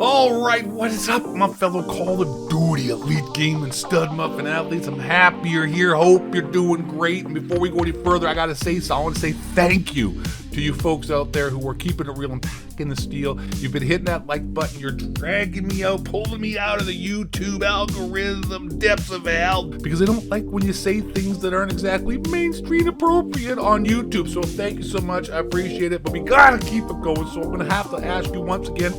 Alright, what is up, my fellow Call of Duty elite gaming stud muffin athletes? I'm happy you're here. Hope you're doing great. And before we go any further, I want to say thank you to you folks out there who are keeping it real and packing the steel. You've been hitting that like button. You're dragging me out, pulling me out of the YouTube algorithm depths of hell, because I don't like when you say things that aren't exactly mainstream appropriate on YouTube. So thank you so much. I appreciate it, but we gotta keep it going. So I'm gonna have to ask you once again,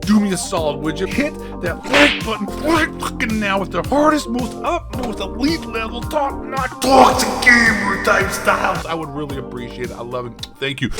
do me a solid, would you? Hit that like button right fucking now with the hardest, most utmost elite level top-notch toxic gamer type styles. I would really appreciate it. I love it. Thank you.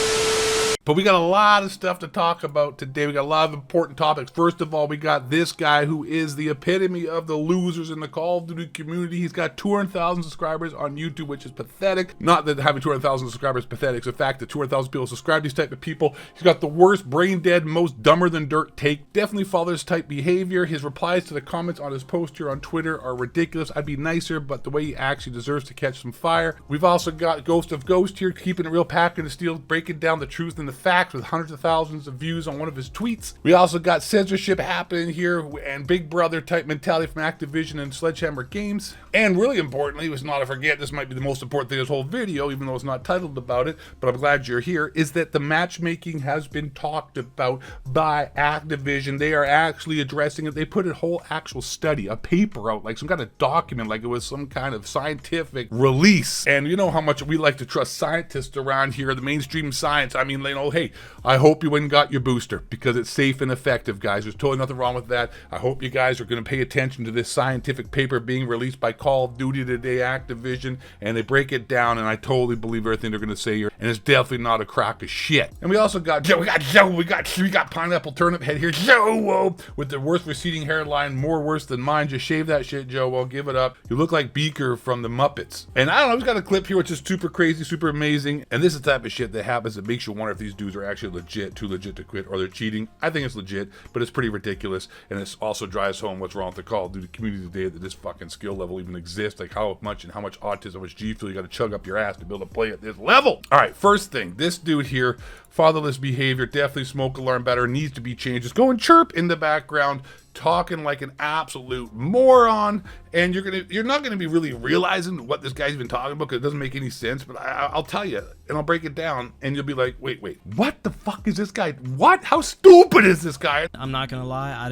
But we got a lot of stuff to talk about today. We got a lot of important topics. First of all, we got this guy who is the epitome of the losers in the Call of Duty community. He's got 200,000 subscribers on YouTube, which is pathetic. Not that having 200,000 subscribers is pathetic. It's the fact that 200,000 people subscribe to these type of people. He's got the worst, brain dead, most dumber than dirt take. Definitely fathers type behavior. His replies to the comments on his post here on Twitter are ridiculous. I'd be nicer, but the way he actually deserves to catch some fire. We've also got Ghost of Ghost here, keeping it real, packing the steel, breaking down the truth and the facts with hundreds of thousands of views on one of his tweets. We also got censorship happening here and Big Brother type mentality from Activision and Sledgehammer Games. And really importantly, was not to forget, this might be the most important thing in this whole video, even though it's not titled about it, but I'm glad you're here, is that the matchmaking has been talked about by Activision. They are actually addressing it. They put a whole actual study, a paper out, like some kind of document, like it was some kind of scientific release. And you know how much we like to trust scientists around here, the mainstream science. I mean, you know, hey, I hope you went and got your booster because it's safe and effective, guys. There's totally nothing wrong with that. I hope you guys are going to pay attention to this scientific paper being released by Call of Duty today, Activision, and they break it down, and I totally believe everything they're going to say here, and it's definitely not a crock of shit. And we also got Joe, we got Pineapple Turnip Head here, Joe, with the worst receding hairline, more worse than mine. Just shave that shit, Joe. Well, give it up. You look like Beaker from the Muppets. And I don't know, he's got a clip here which is super crazy, super amazing, and this is the type of shit that happens that makes you wonder if these dudes are actually legit, too legit to quit, or they're cheating. I think it's legit, but it's pretty ridiculous, and it also drives home what's wrong with the Call of Duty community today, that this fucking skill level even exists, like how much autism, how much G fuel you gotta chug up your ass to be able to play at this level. All right, first thing, this dude here, fatherless behavior, definitely smoke alarm better, needs to be changed. Just go and chirp in the background, talking like an absolute moron, and you're not gonna be really realizing what this guy's been talking about because it doesn't make any sense. But I'll tell you, and I'll break it down, and you'll be like, wait, what the fuck is this guy? What? How stupid is this guy? I'm not gonna lie, I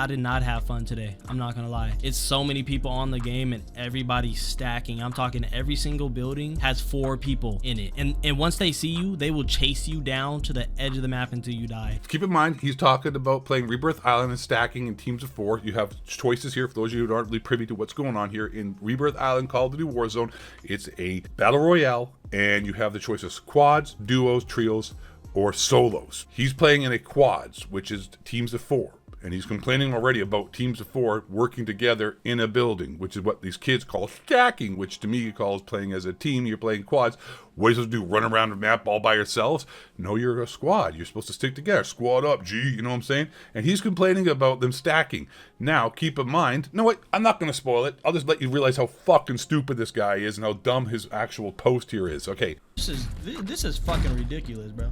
did not have fun today. I'm not gonna lie. It's so many people on the game and everybody's stacking. I'm talking every single building has 4 people in it, and once they see you, they will chase you down to the edge of the map until you die. Keep in mind, he's talking about playing Rebirth Island and stacking in teams of 4. You have choices here for those of you who aren't really privy to what's going on here in Rebirth Island Call of Duty Warzone. It's a battle royale, and you have the choice of quads, duos, trios, or solos. He's playing in a quads, which is teams of 4. And he's complaining already about teams of 4 working together in a building, which is what these kids call stacking, which to me he calls playing as a team. You're playing quads. What are you supposed to do? Run around the map all by yourselves? No, you're a squad. You're supposed to stick together. Squad up, G, you know what I'm saying? And he's complaining about them stacking. Now, keep in mind, no wait, I'm not going to spoil it. I'll just let you realize how fucking stupid this guy is and how dumb his actual post here is. Okay. This is fucking ridiculous, bro.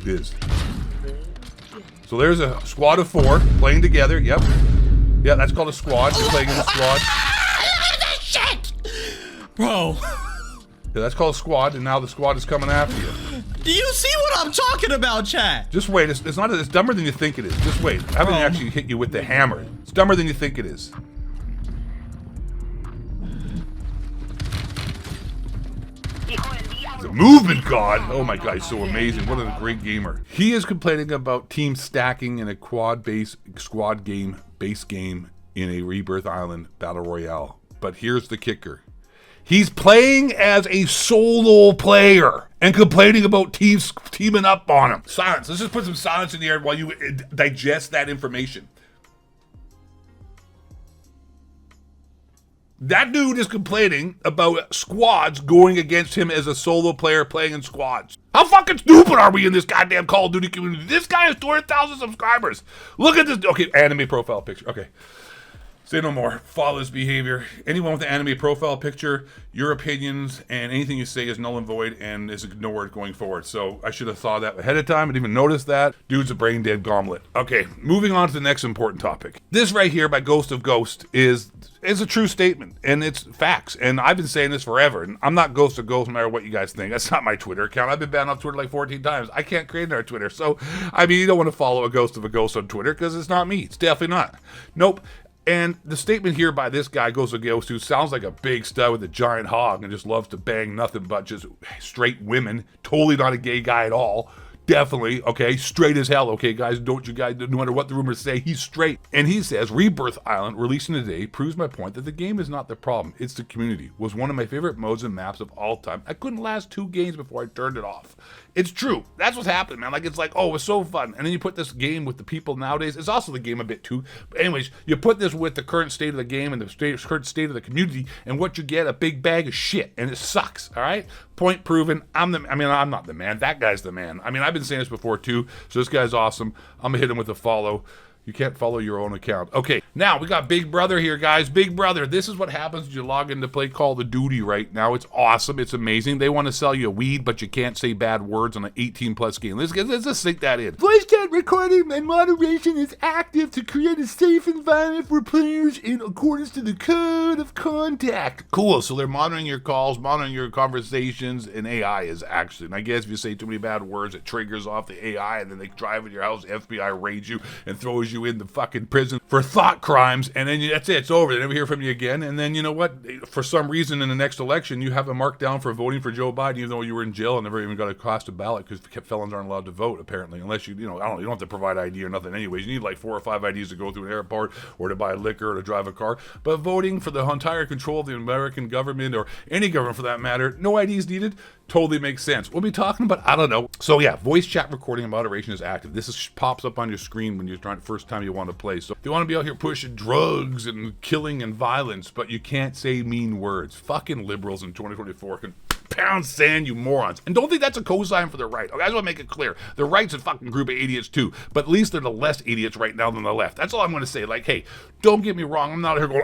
It is. So there's a squad of 4 playing together. Yep. Yeah, that's called a squad. You're playing in a squad. Shit! Bro. Yeah, that's called a squad, and now the squad is coming after you. Do you see what I'm talking about, chat? Just wait. It's not. It's dumber than you think it is. Just wait. I haven't actually hit you with the hammer. It's dumber than you think it is. The movement god. Oh my god, he's so amazing. What a great gamer. He is complaining about team stacking in a quad-based squad game, base game in a Rebirth Island Battle Royale. But here's the kicker. He's playing as a solo player and complaining about teams teaming up on him. Silence. Let's just put some silence in the air while you digest that information. That dude is complaining about squads going against him as a solo player playing in squads. How fucking stupid are we in this goddamn Call of Duty community? This guy has 200,000 subscribers. Look at this. Okay, anime profile picture. Okay. Say no more. Flawless behavior. Anyone with an anime profile picture, your opinions and anything you say is null and void and is ignored going forward. So I should have thought that ahead of time. I didn't even notice that. Dude's a brain dead gauntlet. Okay, moving on to the next important topic. This right here by Ghost of Ghost is a true statement and it's facts. And I've been saying this forever. And I'm not Ghost of Ghost no matter what you guys think. That's not my Twitter account. I've been banned off Twitter like 14 times. I can't create another Twitter. So, I mean, you don't want to follow a Ghost of a Ghost on Twitter because it's not me. It's definitely not. Nope. And the statement here by this guy goes to Ghost, who sounds like a big stud with a giant hog and just loves to bang nothing but just straight women. Totally not a gay guy at all. Definitely, okay, straight as hell, okay, guys, don't you guys, no matter what the rumors say, he's straight. And he says, Rebirth Island, releasing today, proves my point that the game is not the problem, it's the community. Was one of my favorite modes and maps of all time. I couldn't last 2 games before I turned it off. It's true. That's what's happening, man. Like, it's like, oh, it's so fun. And then you put this game with the people nowadays. It's also the game a bit too. But anyways, you put this with the current state of the game and the current state of the community, and what you get, a big bag of shit. And it sucks, all right? Point proven. I'm not the man. That guy's the man. I mean, I've been saying this before, too. So this guy's awesome. I'm going to hit him with a follow. You can't follow your own account. Okay, now we got Big Brother here, guys. Big Brother. This is what happens when you log in to play Call of Duty right now. It's awesome. It's amazing. They want to sell you weed, but you can't say bad words on an 18-plus game. Let's just sink that in. Voice chat recording and moderation is active to create a safe environment for players in accordance to the code of conduct. Cool. So they're monitoring your calls, monitoring your conversations, and AI is actually. And I guess if you say too many bad words, it triggers off the AI, and then they drive in your house, FBI raids you, and throws you in the fucking prison for thought crimes, and then that's it, it's over. They never hear from you again. And then you know what, for some reason in the next election you have a mark down for voting for Joe Biden, even though you were in jail and never even got a cast a ballot, because felons aren't allowed to vote apparently, unless you know, I don't know, you don't have to provide ID or nothing anyways. You need like 4 or 5 IDs to go through an airport or to buy liquor or to drive a car. But voting for the entire control of the American government, or any government for that matter, no IDs needed, totally makes sense. We'll be talking about, I don't know. So yeah, voice chat recording and moderation is active. This pops up on your screen when you're trying, first time you want to play. So if you want to be out here pushing drugs and killing and violence, but you can't say mean words. Fucking liberals in 2024 can pound sand, you morons. And don't think that's a cosign for the right. Okay, I just want to make it clear. The right's a fucking group of idiots too, but at least they're the less idiots right now than the left. That's all I'm going to say. Like, hey, don't get me wrong. I'm not here going,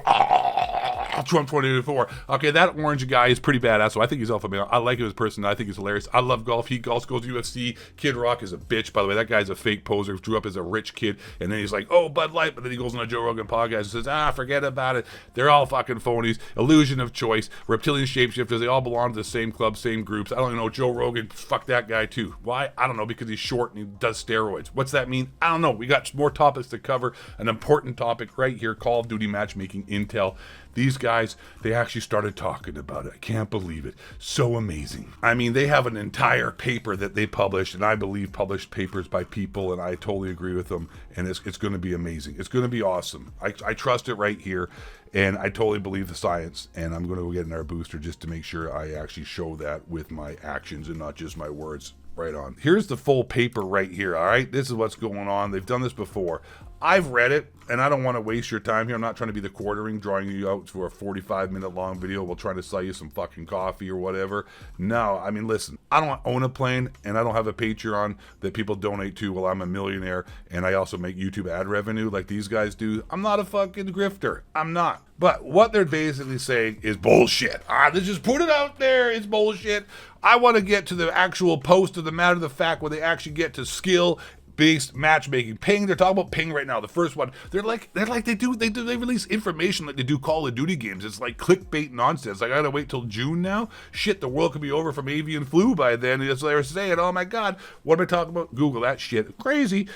Trump 2024. Okay, that orange guy is pretty badass, so I think he's alpha male. I like him as a person. I think he's hilarious. I love golf. He golfs, goes to UFC. Kid Rock is a bitch, by the way. That guy's a fake poser. Grew up as a rich kid, and then he's like, oh, Bud Light, but then he goes on a Joe Rogan podcast and says, forget about it. They're all fucking phonies. Illusion of choice. Reptilian shapeshifters. They all belong to the same club, same groups. I don't even know. Joe Rogan, fuck that guy too. Why? I don't know, because he's short and he does steroids. What's that mean? I don't know. We got more topics to cover. An important topic right here, Call of Duty matchmaking intel. These guys, they actually started talking about it. I can't believe it. So amazing. I mean, they have an entire paper that they published, and I believe published papers by people, and I totally agree with them, and it's going to be amazing. It's going to be awesome. I trust it right here, and I totally believe the science, and I'm going to go get another booster just to make sure I actually show that with my actions and not just my words. Right on. Here's the full paper right here, all right? This is what's going on. They've done this before. I've read it, and I don't want to waste your time here. I'm not trying to be the quartering, drawing you out for a 45-minute long video while trying to sell you some fucking coffee or whatever. No, I mean, listen, I don't own a plane, and I don't have a Patreon that people donate to while I'm a millionaire, and I also make YouTube ad revenue like these guys do. I'm not a fucking grifter. I'm not. But what they're basically saying is bullshit. Let's just put it out there. It's bullshit. I want to get to the actual post of the matter of the fact where they actually get to skill-based matchmaking. Ping, they're talking about Ping right now. The first one, they release information like they do Call of Duty games. It's like clickbait nonsense. I gotta wait till June now. Shit, the world could be over from avian flu by then. That's what they were saying. Oh my God, what am I talking about? Google that shit. Crazy.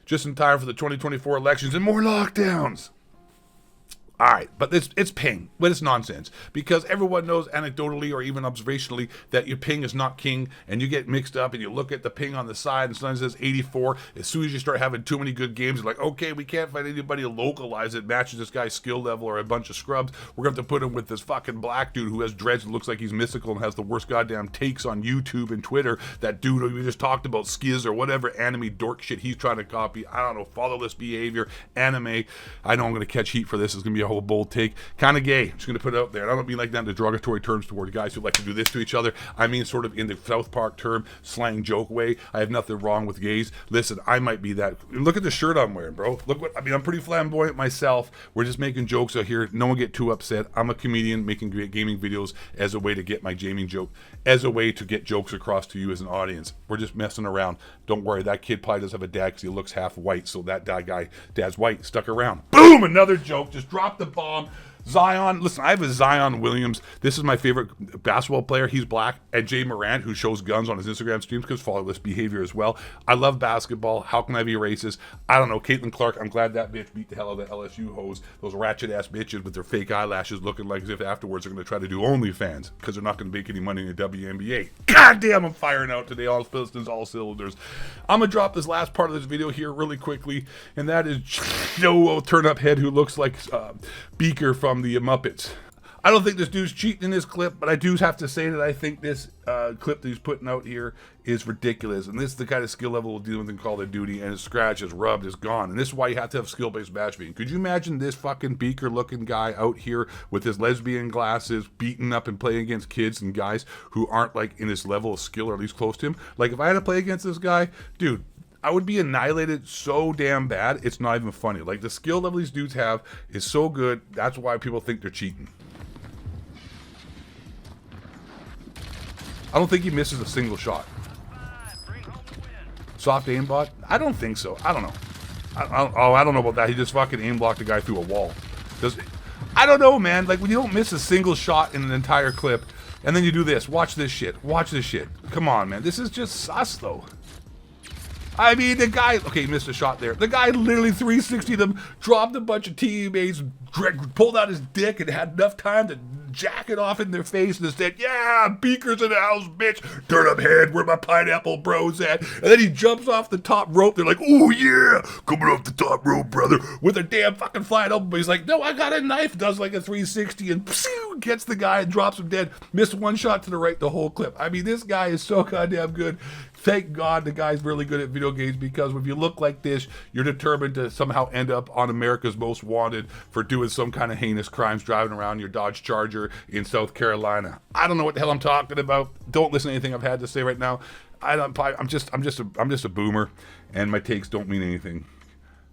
Just in time for the 2024 elections and more lockdowns. All right, but it's ping, but it's nonsense, because everyone knows anecdotally or even observationally that your ping is not king, and you get mixed up and you look at the ping on the side and sometimes it says 84. As soon as you start having too many good games, you're like, okay, we can't find anybody to localize it, matches this guy's skill level or a bunch of scrubs. We're going to have to put him with this fucking black dude who has dreads and looks like he's mystical and has the worst goddamn takes on YouTube and Twitter. That dude who we just talked about, Skiz or whatever anime dork shit he's trying to copy. I don't know, fatherless behavior, anime. I know I'm going to catch heat for this. It's going to be a whole bold take. Kind of gay. I'm just going to put it out there. And I don't mean like that in derogatory terms toward guys who like to do this to each other. I mean sort of in the South Park term, slang joke way. I have nothing wrong with gays. Listen, I might be that. Look at the shirt I'm wearing, bro. Look what, I mean, I'm pretty flamboyant myself. We're just making jokes out here. No one get too upset. I'm a comedian making gaming videos as a way to get my gaming joke, as a way to get jokes across to you as an audience. We're just messing around. Don't worry, that kid probably does have a dad because he looks half white, so that dad's white, stuck around. Boom, another joke, just dropped the bomb. Zion, listen, I have a Zion Williams. This is my favorite basketball player. He's black. And Jay Morant, who shows guns on his Instagram streams because follow behavior as well. I love basketball. How can I be racist? I don't know. Caitlin Clark, I'm glad that bitch beat the hell out of the LSU hoes. Those ratchet ass bitches with their fake eyelashes looking like as if afterwards they're going to try to do OnlyFans because they're not going to make any money in the WNBA. God damn, I'm firing out today. All pistons, all cylinders. I'm going to drop this last part of this video here really quickly. And that is Joe Turnup Head, who looks like Beaker from the Muppets. I don't think this dude's cheating in this clip, but I do have to say that I think this clip that he's putting out here is ridiculous. And this is the kind of skill level we'll deal with in Call of Duty, and his scratch is rubbed, is gone. And this is why you have to have skill-based matchmaking. Could you imagine this fucking Beaker-looking guy out here with his lesbian glasses, beating up and playing against kids and guys who aren't like in this level of skill or at least close to him? Like if I had to play against this guy, dude, I would be annihilated so damn bad, it's not even funny. Like, the skill level these dudes have is so good, that's why people think they're cheating. I don't think he misses a single shot. Soft aimbot? I don't think so. I don't know. I don't know about that. He just fucking aimblocked the guy through a wall. I don't know, man. Like, when you don't miss a single shot in an entire clip, and then you do this. Watch this shit. Watch this shit. Come on, man. This is just sus, though. I mean, the guy, okay, he missed a shot there. The guy literally 360'd them, dropped a bunch of teammates, pulled out his dick, and had enough time to jack it off in their face and said, yeah, Beaker's in the house, bitch. Turn up head, where my pineapple bros at? And then he jumps off the top rope. They're like, oh, yeah, coming off the top rope, brother, with a damn fucking flying open. But he's like, no, I got a knife. Does like a 360 and phew, gets the guy and drops him dead. Missed one shot to the right the whole clip. I mean, this guy is so goddamn good. Thank God the guy's really good at video games, because if you look like this, you're determined to somehow end up on America's Most Wanted for doing some kind of heinous crimes, driving around your Dodge Charger in South Carolina. I don't know what the hell I'm talking about. Don't listen to anything I've had to say right now. I'm just a boomer, and my takes don't mean anything.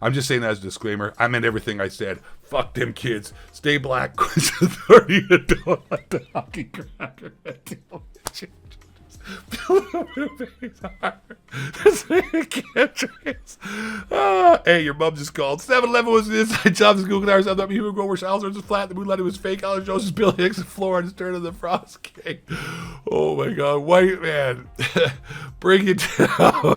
I'm just saying that as a disclaimer. I meant everything I said. Fuck them kids. Stay black. 30 adult like the hockey cracker. Hey, your mom just called. 7-Eleven was an inside job. Google ours. I thought human grower Salzer was flat. The moonlight was fake. Alan Jones, Bill Hicks, and Florida turn of the frost cake. Oh my God, white man, bring it down.